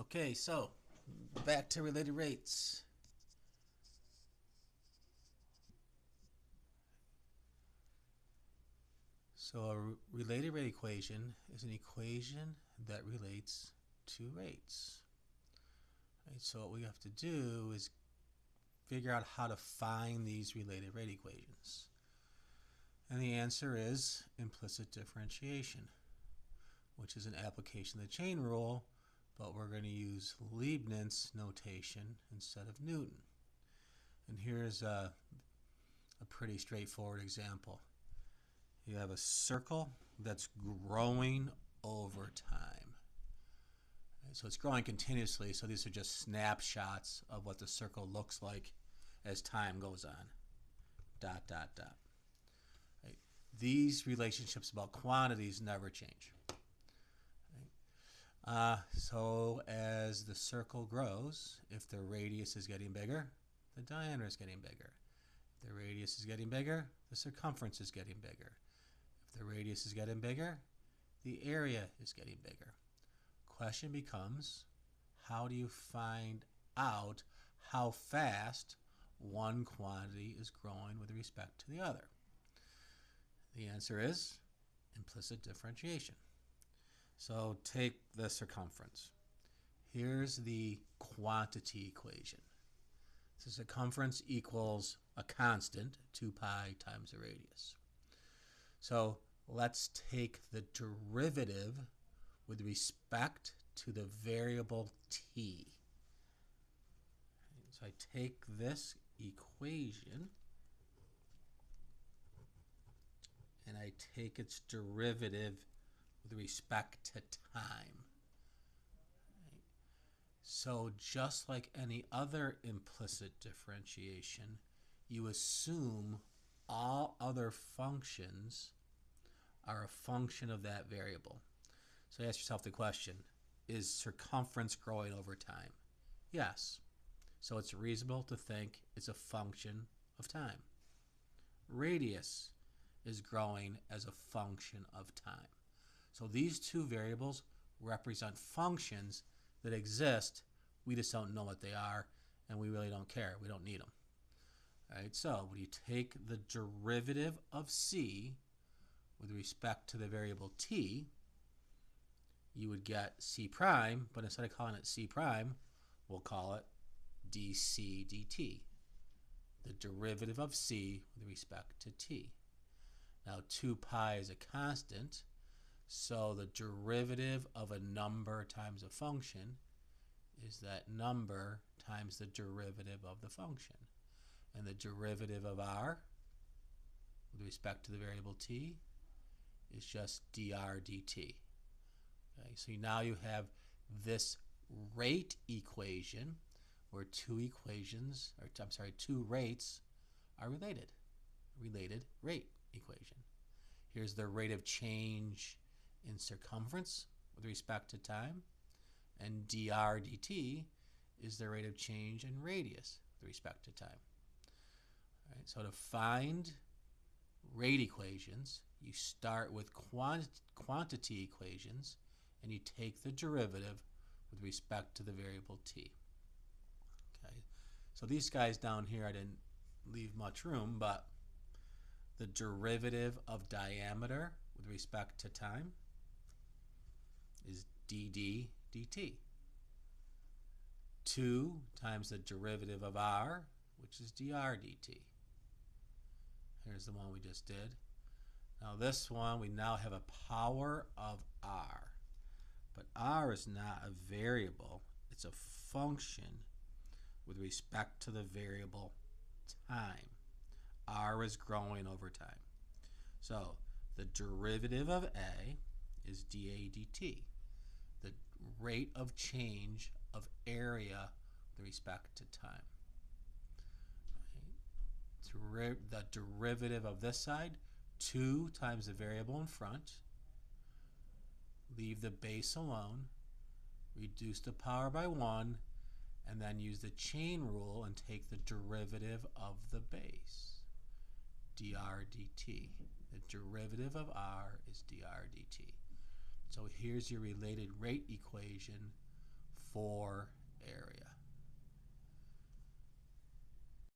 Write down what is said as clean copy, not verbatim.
Okay, so back to related rates. So a related rate equation is an equation that relates two rates. Right, so what we have to do is figure out how to find these related rate equations. And the answer is implicit differentiation, which is an application of the chain rule, but we're going to use Leibniz notation instead of Newton. And here's a pretty straightforward example. You have a circle that's growing over time. Right, so it's growing continuously, so these are just snapshots of what the circle looks like as time goes on. Dot, dot, dot. Right. These relationships about quantities never change. So as the circle grows, if the radius is getting bigger, the diameter is getting bigger. If the radius is getting bigger, the circumference is getting bigger. If the radius is getting bigger, the area is getting bigger. Question becomes, how do you find out how fast one quantity is growing with respect to the other? The answer is implicit differentiation. So take the circumference. Here's the quantity equation. So circumference equals a constant, 2 pi times the radius. So let's take the derivative with respect to the variable t. So I take this equation and I take its derivative with respect to time. Right. So just like any other implicit differentiation, you assume all other functions are a function of that variable. So ask yourself the question, is circumference growing over time? Yes. So it's reasonable to think it's a function of time. Radius is growing as a function of time. So these two variables represent functions that exist. We just don't know what they are, and we really don't care. We don't need them. All right, so when you take the derivative of c with respect to the variable t, you would get c prime, but instead of calling it c prime, we'll call it dc dt, the derivative of c with respect to t. Now 2 pi is a constant, so the derivative of a number times a function is that number times the derivative of the function. And the derivative of r with respect to the variable t is just dr dt. Okay, so now you have this rate equation where two rates are related. Related rate equation. Here's the rate of change in circumference with respect to time, and dr dt is the rate of change in radius with respect to time. All right, so to find rate equations, you start with quantity equations and you take the derivative with respect to the variable t. Okay, so these guys down here I didn't leave much room, but the derivative of diameter with respect to time is dd dt. 2 times the derivative of r, which is dr dt. Here's the one we just did. Now this one, we now have a power of r. But r is not a variable. It's a function with respect to the variable time. R is growing over time. So the derivative of a is dA dt, the rate of change of area with respect to time. Right. The derivative of this side, 2 times the variable in front, leave the base alone, reduce the power by 1, and then use the chain rule and take the derivative of the base, dr dt. The derivative of r is dr dt. So here's your related rate equation 4